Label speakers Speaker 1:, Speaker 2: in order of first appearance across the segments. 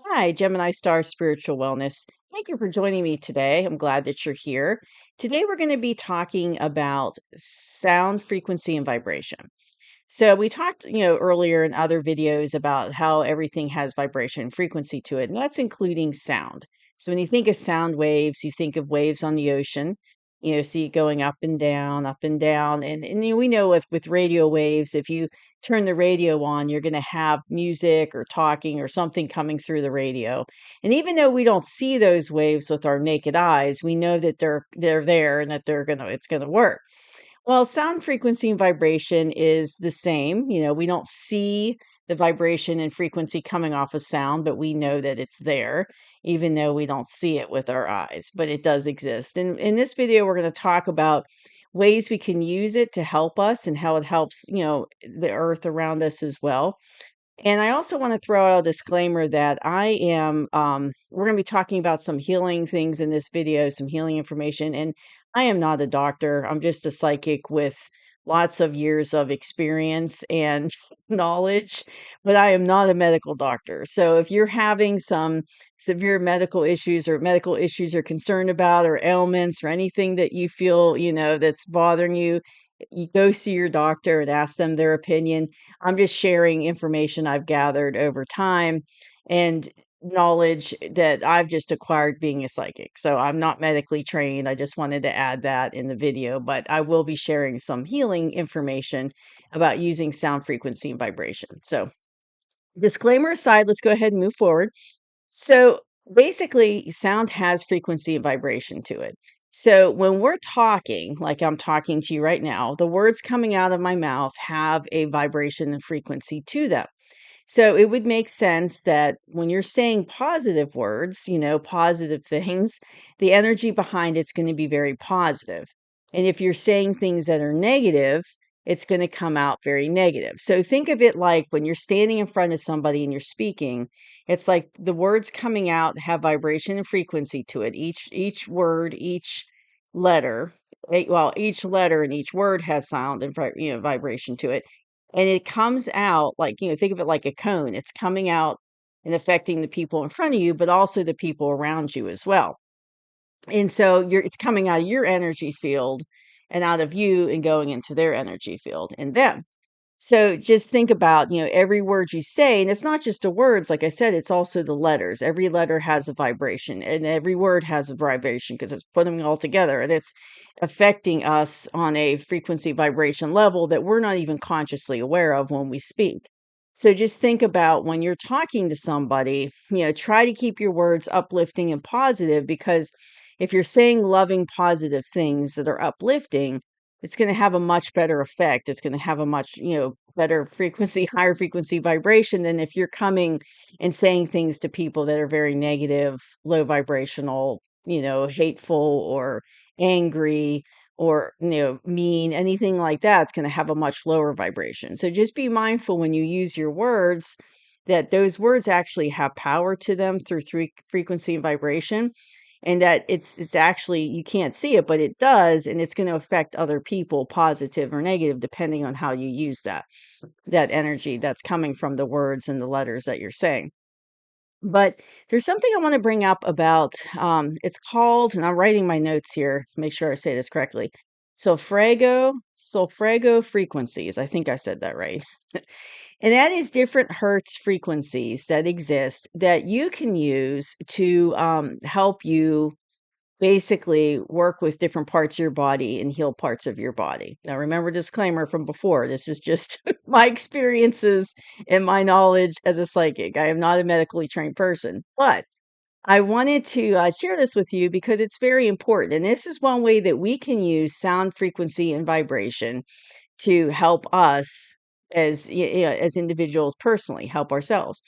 Speaker 1: Hi, Gemini Star Spiritual Wellness. Thank you for joining me today. I'm glad that you're here. Today, we're going to be talking about sound frequency and vibration. So, we talked, earlier in other videos about how everything has vibration and frequency to it, and that's including sound. So, when you think of sound waves, you think of waves on the ocean. See it going up and down, and we know with radio waves, if you turn the radio on, you're going to have music or talking or something coming through the radio. And even though we don't see those waves with our naked eyes, we know that they're there and that it's gonna work. Well, sound frequency and vibration is the same. We don't see the vibration and frequency coming off of sound, but we know that it's there, even though we don't see it with our eyes, but it does exist. And in this video, we're going to talk about ways we can use it to help us and how it helps, the earth around us as well. And I also want to throw out a disclaimer that we're going to be talking about some healing things in this video, some healing information. And I am not a doctor. I'm just a psychic with lots of years of experience and knowledge, but I am not a medical doctor. So if you're having some severe medical issues you're concerned about, or ailments or anything that you feel, that's bothering you go see your doctor and ask them their opinion. I'm just sharing information I've gathered over time and knowledge that I've just acquired being a psychic. So I'm not medically trained. I just wanted to add that in the video, but I will be sharing some healing information about using sound frequency and vibration. So, disclaimer aside, let's go ahead and move forward. So basically, sound has frequency and vibration to it. So when we're talking, like I'm talking to you right now, the words coming out of my mouth have a vibration and frequency to them. So it would make sense that when you're saying positive words, positive things, the energy behind it's going to be very positive. And if you're saying things that are negative, it's going to come out very negative. So think of it like when you're standing in front of somebody and you're speaking, it's like the words coming out have vibration and frequency to it. Each word, each letter, each letter and each word has sound and vibration to it, and it comes out like, think of it like a cone. It's coming out and affecting the people in front of you, but also the people around you as well. And so it's coming out of your energy field and out of you and going into their energy field and them. So just think about, every word you say, and it's not just the words, like I said, it's also the letters. Every letter has a vibration and every word has a vibration because it's putting them all together and it's affecting us on a frequency vibration level that we're not even consciously aware of when we speak. So just think about when you're talking to somebody, try to keep your words uplifting and positive, because if you're saying loving, positive things that are uplifting, it's gonna have a much better effect. It's gonna have a much, better frequency, higher frequency vibration than if you're coming and saying things to people that are very negative, low vibrational, hateful or angry or, mean, anything like that. It's gonna have a much lower vibration. So just be mindful when you use your words that those words actually have power to them through frequency and vibration, and that it's actually, you can't see it, but it does, and it's going to affect other people, positive or negative, depending on how you use that energy that's coming from the words and the letters that you're saying. But there's something I want to bring up about, it's called, and I'm writing my notes here, make sure I say this correctly. Sulfrago frequencies. I think I said that right. And that is different hertz frequencies that exist that you can use to help you basically work with different parts of your body and heal parts of your body. Now, remember, disclaimer from before, this is just my experiences and my knowledge as a psychic. I am not a medically trained person, but I wanted to share this with you because it's very important. And this is one way that we can use sound frequency and vibration to help us as individuals personally help ourselves.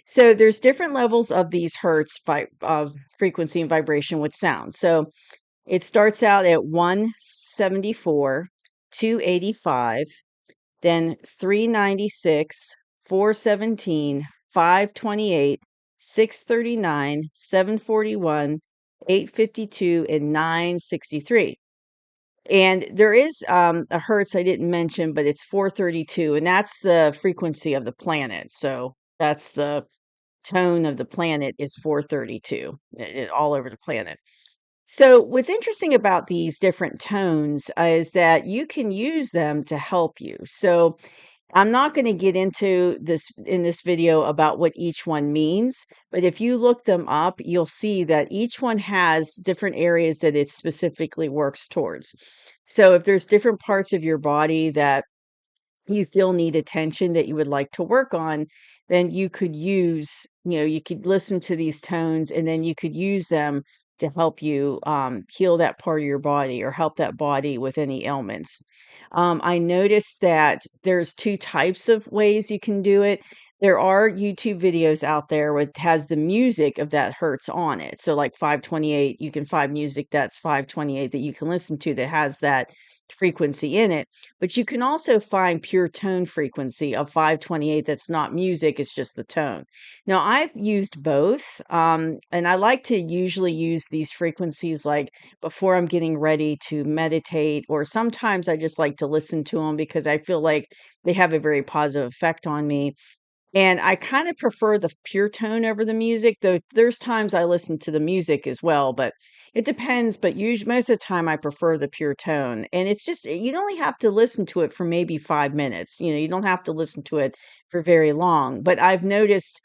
Speaker 1: So there's different levels of these hertz of frequency and vibration with sound. So it starts out at 174, 285, then 396, 417, 528, 639, 741, 852, and 963. And there is a hertz I didn't mention, but it's 432, and that's the frequency of the planet. So that's the tone of the planet is 432 all over the planet. So, what's interesting about these different tones is that you can use them to help you. So, I'm not going to get into this in this video about what each one means, but if you look them up, you'll see that each one has different areas that it specifically works towards. So, if there's different parts of your body that you feel need attention that you would like to work on, then you could use, you could listen to these tones and then you could use them to help you heal that part of your body or help that body with any ailments. I noticed that there's two types of ways you can do it. There are YouTube videos out there with has the music of that hertz on it. So like 528, you can find music that's 528 that you can listen to that has that frequency in it, but you can also find pure tone frequency of 528 that's not music, it's just the tone. Now, I've used both, and I like to usually use these frequencies like before I'm getting ready to meditate, or sometimes I just like to listen to them because I feel like they have a very positive effect on me. And I kinda prefer the pure tone over the music, though there's times I listen to the music as well, but it depends, but most of the time I prefer the pure tone, and it's just you only have to listen to it for maybe 5 minutes, you don't have to listen to it for very long, but I've noticed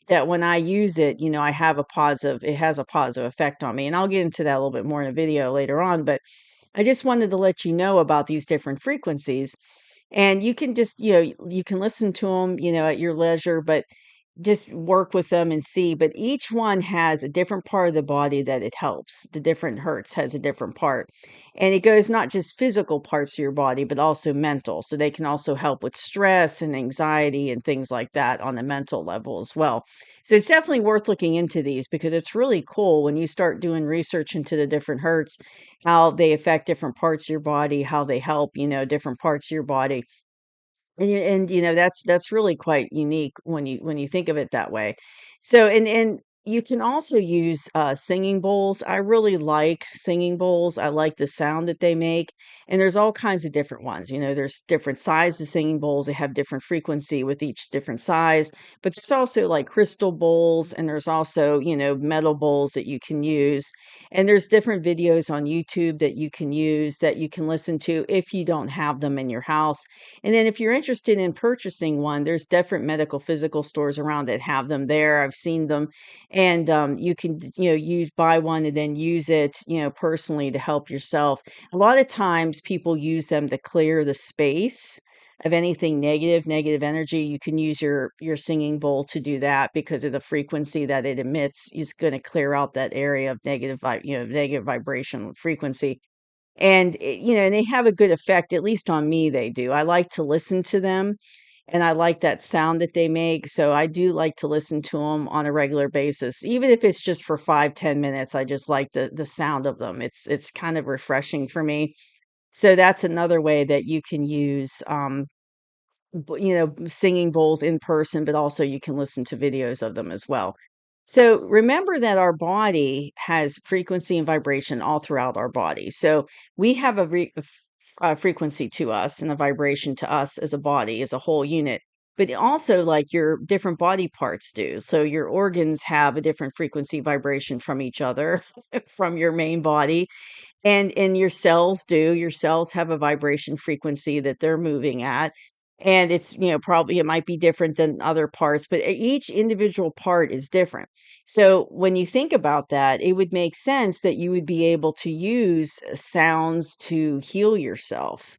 Speaker 1: that when I use it, I have a positive it has a positive effect on me, and I'll get into that a little bit more in a video later on, but I just wanted to let you know about these different frequencies, and you can just, you can listen to them, at your leisure, but just work with them and see. But each one has a different part of the body that it helps. The different hertz has a different part. And it goes not just physical parts of your body, but also mental. So they can also help with stress and anxiety and things like that on the mental level as well. So it's definitely worth looking into these because it's really cool when you start doing research into the different hertz, how they affect different parts of your body, how they help, different parts of your body. And that's really quite unique when you think of it that way. So and you can also use, singing bowls. I really like singing bowls. I like the sound that they make, and there's all kinds of different ones. There's different sizes of singing bowls. They have different frequency with each different size, but there's also, like, crystal bowls, and there's also, metal bowls that you can use, and there's different videos on YouTube that you can use that you can listen to if you don't have them in your house. And then if you're interested in purchasing one, there's different medical physical stores around that have them there. I've seen them. And you can, use buy one and then use it, personally to help yourself. A lot of times people use them to clear the space of anything negative energy. You can use your singing bowl to do that because of the frequency that it emits is going to clear out that area of negative vibration frequency. And, and they have a good effect, at least on me, they do. I like to listen to them, and I like that sound that they make, so I do like to listen to them on a regular basis. Even if it's just for 5, 10 minutes, I just like the sound of them. It's kind of refreshing for me. So that's another way that you can use, singing bowls in person, but also you can listen to videos of them as well. So remember that our body has frequency and vibration all throughout our body. So we have a frequency to us and a vibration to us as a body, as a whole unit. But also, like your different body parts do. So your organs have a different frequency vibration from each other, from your main body, and your cells do. Your cells have a vibration frequency that they're moving at. And it's, probably it might be different than other parts, but each individual part is different. So when you think about that, it would make sense that you would be able to use sounds to heal yourself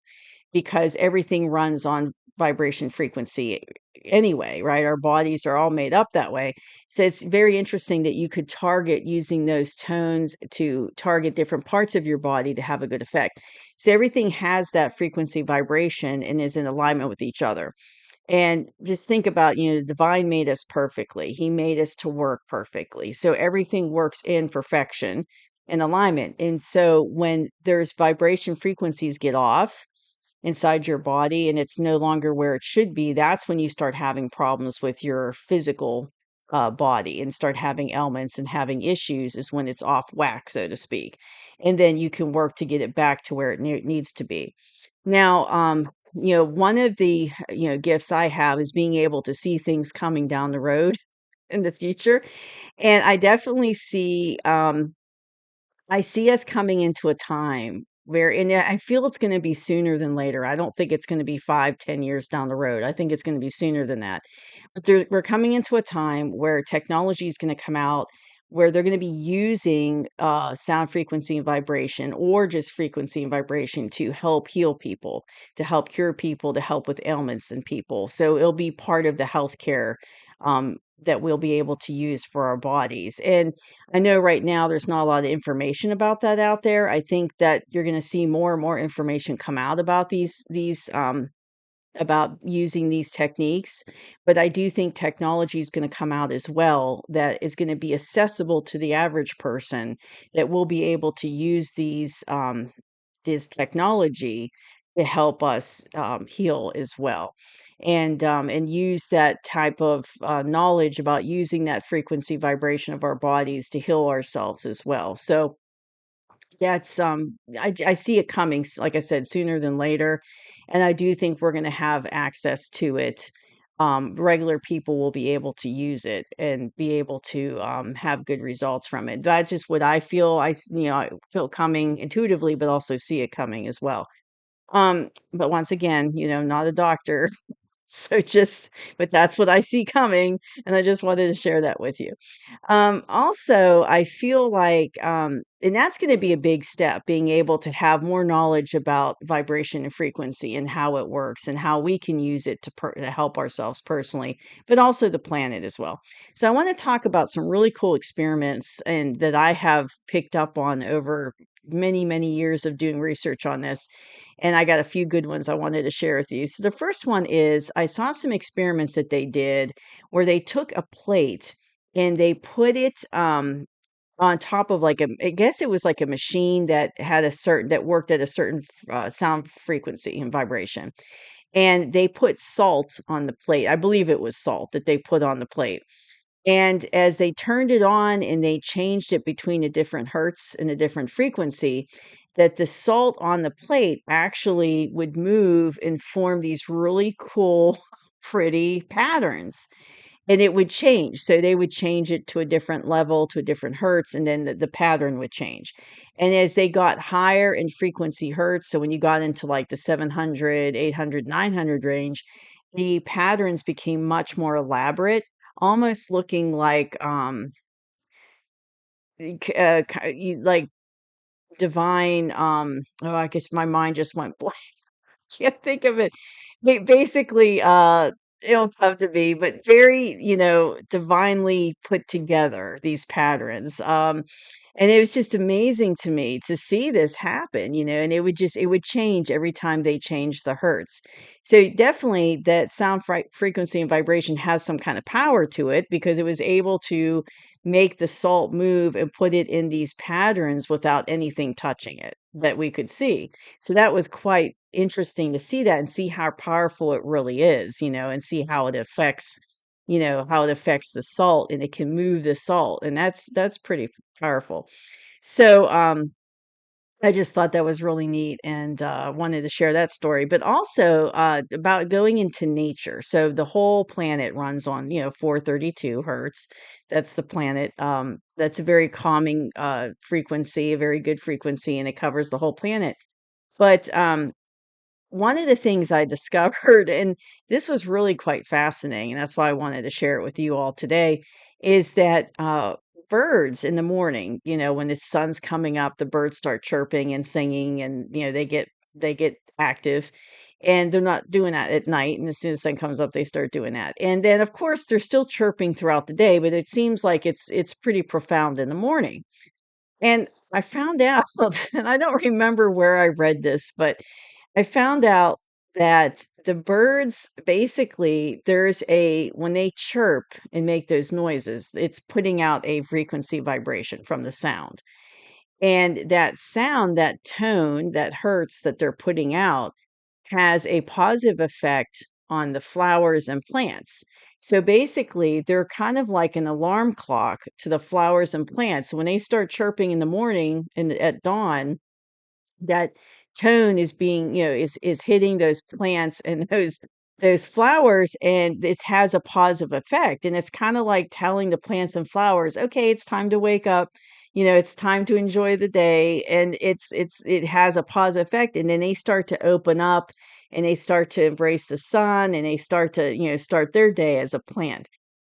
Speaker 1: because everything runs on vibration frequency anyway, right? Our bodies are all made up that way. So it's very interesting that you could target using those tones to target different parts of your body to have a good effect. So everything has that frequency vibration and is in alignment with each other. And just think about, the divine made us perfectly. He made us to work perfectly. So everything works in perfection and alignment. And so when there's vibration frequencies get off, inside your body and it's no longer where it should be, that's when you start having problems with your physical body and start having ailments and having issues is when it's off whack, so to speak. And then you can work to get it back to where it needs to be. Now, one of the, gifts I have is being able to see things coming down the road. in the future. And I definitely see, I see us coming into a time where, and I feel it's going to be sooner than later. I don't think it's going to be 5, 10 years down the road. I think it's going to be sooner than that. But we're coming into a time where technology is going to come out where they're going to be using sound frequency and vibration, or just frequency and vibration, to help heal people, to help cure people, to help with ailments in people. So it'll be part of the healthcare that we'll be able to use for our bodies. And I know right now there's not a lot of information about that out there. I think that you're going to see more and more information come out about these about using these techniques, but I do think technology is going to come out as well that is going to be accessible to the average person, that will be able to use this technology to help us heal as well, and use that type of knowledge about using that frequency vibration of our bodies to heal ourselves as well. So that's, I see it coming, like I said, sooner than later, and I do think we're gonna have access to it. Regular people will be able to use it and be able to, have good results from it. That's just what I feel. I feel coming intuitively, but also see it coming as well. But once again, not a doctor, so but that's what I see coming, and I just wanted to share that with you. Also, I feel like, and that's going to be a big step, being able to have more knowledge about vibration and frequency and how it works and how we can use it to help ourselves personally, but also the planet as well. So, I want to talk about some really cool experiments and that I have picked up on over many, many years of doing research on this. And I got a few good ones I wanted to share with you. So, the first one is I saw some experiments that they did where they took a plate and they put it, on top of, like, I guess it was like a machine that worked at a certain sound frequency and vibration, and they put salt on the plate. I believe it was salt that they put on the plate, and as they turned it on and they changed it between a different hertz and a different frequency, that the salt on the plate actually would move and form these really cool, pretty patterns, and it would change. So they would change it to a different level, to a different hertz, and then the pattern would change. And as they got higher in frequency hertz, so when you got into like the 700, 800, 900 range, the patterns became much more elaborate, almost looking like like divine. Oh, I guess my mind just went blank. Can't think of it. Basically, it'll come to me, but very, divinely put together, these patterns. And it was just amazing to me to see this happen, and it would change every time they changed the hertz. So definitely that sound frequency and vibration has some kind of power to it, because it was able to make the salt move and put it in these patterns without anything touching it that we could see. So that was quite interesting to see that and see how powerful it really is, and see how it affects the salt, and it can move the salt. And that's pretty powerful. So, I just thought that was really neat, and wanted to share that story, but also about going into nature. So the whole planet runs on, 432 hertz. That's the planet. That's a very calming frequency, a very good frequency, and it covers the whole planet. But one of the things I discovered, and this was really quite fascinating, and that's why I wanted to share it with you all today, is that birds in the morning, when the sun's coming up, the birds start chirping and singing, and they get active, and they're not doing that at night. And as soon as the sun comes up, they start doing that. And then, of course, they're still chirping throughout the day, but it seems like it's pretty profound in the morning. And I found out, and I don't remember where I read this, but I found out that the birds, basically, when they chirp and make those noises, it's putting out a frequency vibration from the sound. And that sound, that tone, that hertz that they're putting out has a positive effect on the flowers and plants. So basically, they're kind of like an alarm clock to the flowers and plants. When they start chirping in the morning and at dawn, that tone is being, is hitting those plants and those flowers, and it has a positive effect, and it's kinda like telling the plants and flowers, "Okay, it's time to wake up, it's time to enjoy the day," and it has a positive effect, and then they start to open up, and they start to embrace the sun, and they start to, start their day as a plant.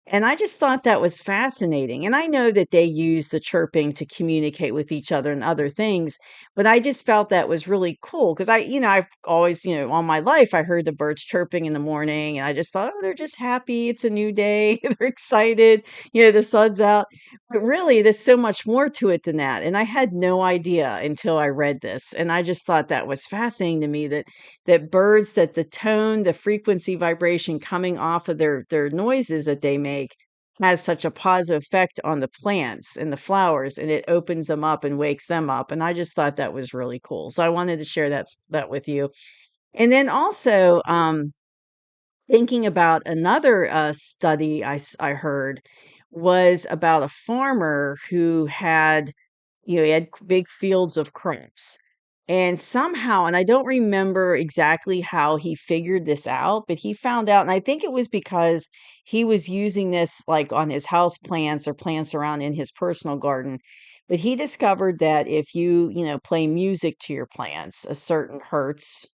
Speaker 1: And I just thought that was fascinating. And I know that they use the chirping to communicate with each other and other things, but I just felt that was really cool because I've always, all my life, I heard the birds chirping in the morning and I just thought, oh, they're just happy. It's a new day. They're excited. The sun's out. But really, there's so much more to it than that. And I had no idea until I read this. And I just thought that was fascinating to me that birds, that the tone, the frequency vibration coming off of their noises that they make has such a positive effect on the plants and the flowers, and it opens them up and wakes them up, and I just thought that was really cool. So I wanted to share that with you. And then also, thinking about another, study I heard was about a farmer who had he had big fields of crops. And somehow, and I don't remember exactly how he figured this out, but he found out, and I think it was because he was using this like on his house plants or plants around in his personal garden. But he discovered that if you play music to your plants, a certain hertz,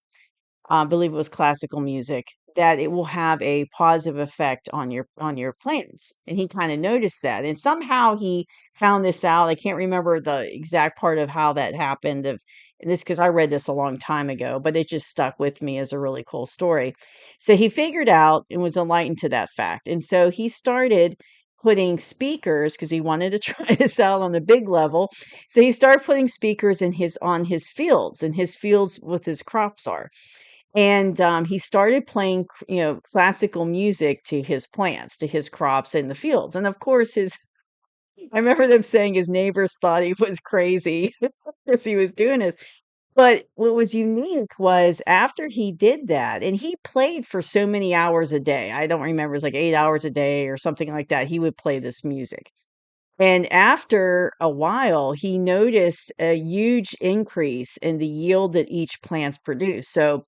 Speaker 1: I believe it was classical music, that it will have a positive effect on your plants. And he kind of noticed that. And somehow he found this out. I can't remember the exact part of how that happened of and this because I read this a long time ago, but it just stuck with me as a really cool story. So he figured out and was enlightened to that fact. And so he started putting speakers because he wanted to try this out on a big level. So he started putting speakers in his on his fields and his fields with his crops are. And, he started playing, classical music to his plants, to his crops in the fields, and of course, his I remember them saying his neighbors thought he was crazy as he was doing this, but what was unique was after he did that and he played for so many hours a day, I don't remember, it was like 8 hours a day or something like that, he would play this music. And after a while, he noticed a huge increase in the yield that each plants produce. So,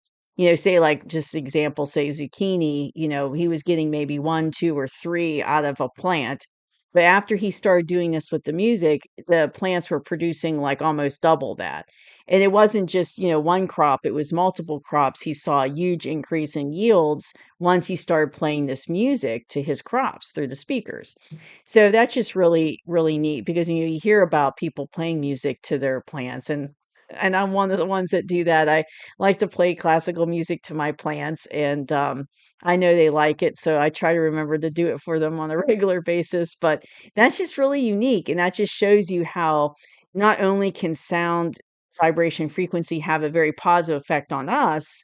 Speaker 1: say like just example, say zucchini, he was getting maybe one, two, or three out of a plant. But after he started doing this with the music, the plants were producing like almost double that. And it wasn't just, one crop, it was multiple crops. He saw a huge increase in yields once he started playing this music to his crops through the speakers. So that's just really, really neat because you hear about people playing music to their plants and I'm one of the ones that do that. I like to play classical music to my plants and I know they like it, so I try to remember to do it for them on a regular basis, but that's just really unique and that just shows you how not only can sound vibration frequency have a very positive effect on us,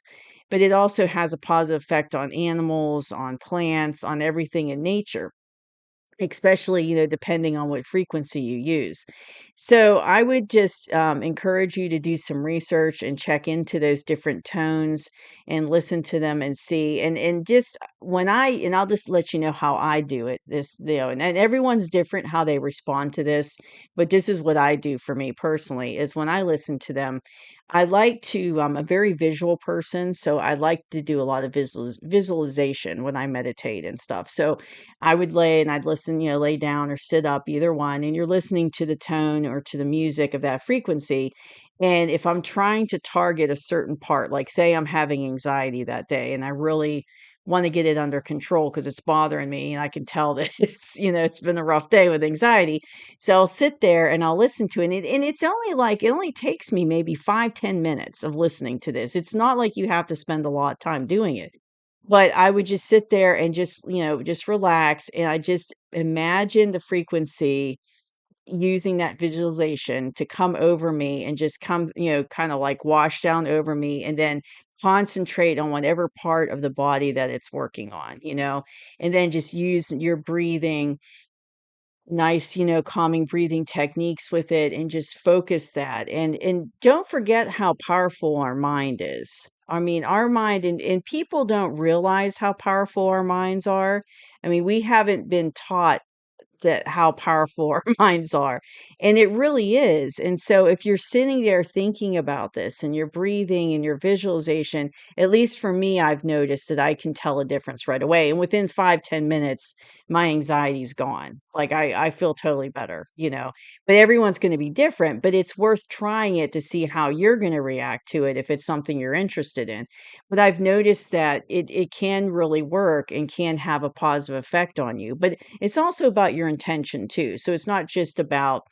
Speaker 1: but it also has a positive effect on animals, on plants, on everything in nature. Especially, depending on what frequency you use. So I would just encourage you to do some research and check into those different tones and listen to them and see. And just and I'll just let you know how I do it. And everyone's different how they respond to this, but this is what I do for me personally is when I listen to them, I like to, I'm a very visual person, so I like to do a lot of visualization when I meditate and stuff. So I would lay and I'd listen, lay down or sit up, either one, and you're listening to the tone or to the music of that frequency. And if I'm trying to target a certain part, like say I'm having anxiety that day and I really want to get it under control because it's bothering me and I can tell that it's been a rough day with anxiety. So I'll sit there and I'll listen to it. And it's only like, it only takes me maybe 5-10 minutes of listening to this. It's not like you have to spend a lot of time doing it. But I would just sit there and just relax, and I just imagine the frequency using that visualization to come over me and just come, kinda like wash down over me and then concentrate on whatever part of the body that it's working on, and then just use your breathing nice, calming breathing techniques with it and just focus that. And don't forget how powerful our mind is. I mean, our mind and people don't realize how powerful our minds are. I mean, we haven't been taught that how powerful our minds are. And it really is. And so if you're sitting there thinking about this and you're breathing and your visualization, at least for me, I've noticed that I can tell a difference right away. And within 5-10 minutes, my anxiety's gone. Like I feel totally better. But everyone's going to be different, but it's worth trying it to see how you're going to react to it if it's something you're interested in. But I've noticed that it can really work and can have a positive effect on you. But it's also about your intention too. So it's not just about,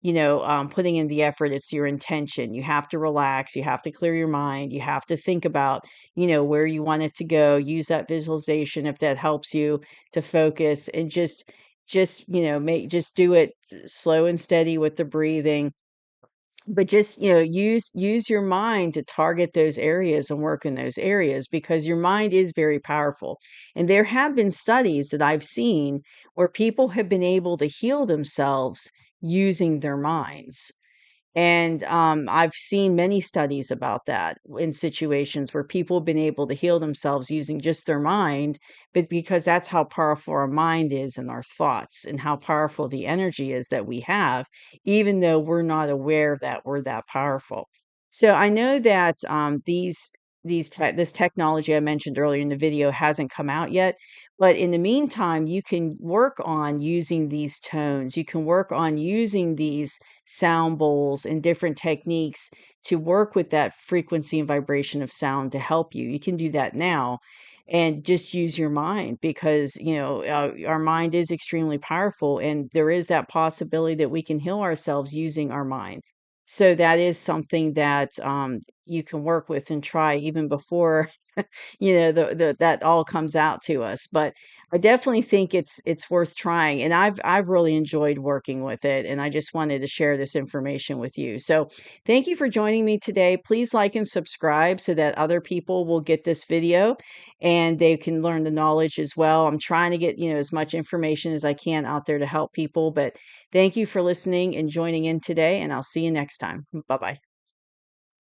Speaker 1: putting in the effort, it's your intention. You have to relax, you have to clear your mind, you have to think about, where you want it to go, use that visualization if that helps you to focus and just do it slow and steady with the breathing, but just, use your mind to target those areas and work in those areas because your mind is very powerful. And there have been studies that I've seen where people have been able to heal themselves using their minds. And, I've seen many studies about that in situations where people have been able to heal themselves using just their mind, but because that's how powerful our mind is and our thoughts and how powerful the energy is that we have, even though we're not aware that we're that powerful. So I know that, this technology I mentioned earlier in the video hasn't come out yet, but in the meantime, you can work on using these tones. You can work on using these sound bowls and different techniques to work with that frequency and vibration of sound to help you. You can do that now and just use your mind because, our mind is extremely powerful and there is that possibility that we can heal ourselves using our mind. So that is something that you can work with and try even before the that all comes out to us. But I definitely think it's worth trying, and I've really enjoyed working with it, and I just wanted to share this information with you. So, thank you for joining me today. Please like and subscribe so that other people will get this video and they can learn the knowledge as well. I'm trying to get, as much information as I can out there to help people, but thank you for listening and joining in today, and I'll see you next time. Bye-bye.